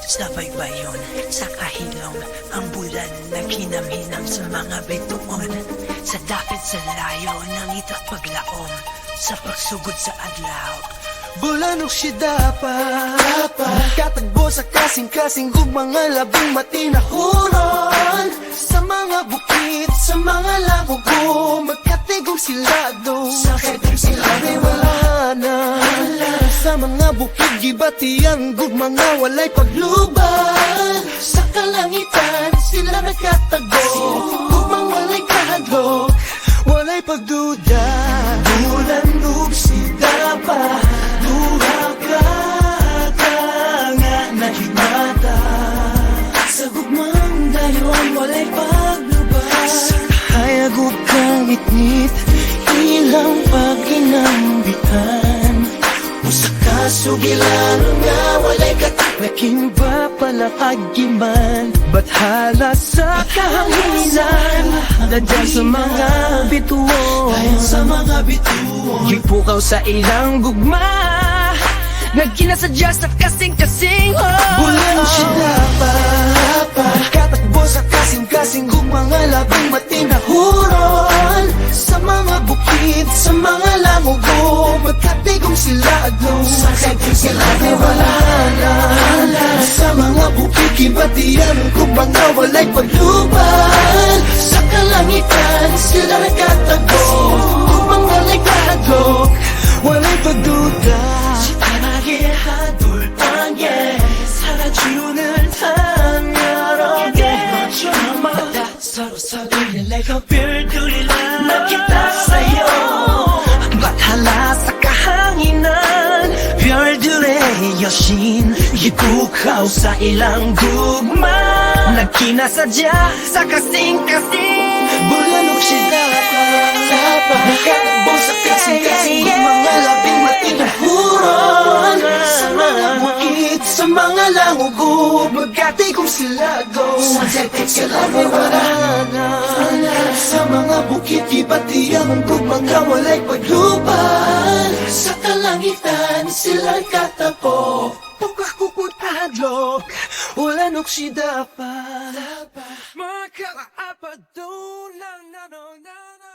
Sa baybayon, sa kahilom, ang bulan naghinam-hinang sa mga bituon. Sa dapit sa layo, nang itak paglaom, sa pagsugod sa adlaw. Bulanok si dapat katagbo sa kasing-kasing ug mga labing matinahuron. Sa mga bukid, sa mga lagugo, magkatigong silado. Sa katigong silado, wala na. Sa mga bukid, gibatian ug mga walay paglubad. Sa kalangitan, sila nagkatago ug mga walay kahadlok, walay pagduda. Bulanok si dapat walay paglubas. Hayagog kang itnit, ilang pag-inambitan. Usa ka sugilan nga walay kataklaking ba palakagiman. Bathala sa kahanginan, dadyan sa mga bituon. Dayan sa mga bituon, gipukaw sa ilang gugma, nagkinasadya sa kasing-kasing. Bulan siya dapat katakbo sa kasing-kasing ug mga labing matinahuron. Sa mga bukid, sa mga langugo, magkatigong silado. Sa katigong silado, wala na. Sa mga bukid, kibatian kung mga walay paglubad. Sa kalangitan, sila nagkatago kung mga walay kahadlok, walay pagduda. 서로서로를 별들이라 nakita sa'yo. Bathala sa kahanginan, 별들의 여신, ipukaw sa ilang gugma, nagkinasadya sa kasing-kasing. Bulanok siya dapat nakatakbo sa kasing-kasing ug mga labing matinahuron. Sa mga bukid, sa mga langugo, magkatigong silado. Sa katigong silado, wala na. Sa mga bukid, ibatiyan kung mga walay paglubad. Sa kalangitan, sila'y katapo, pagkakuputadlok, ulanok si dapat. Magkakaapat doon lang na.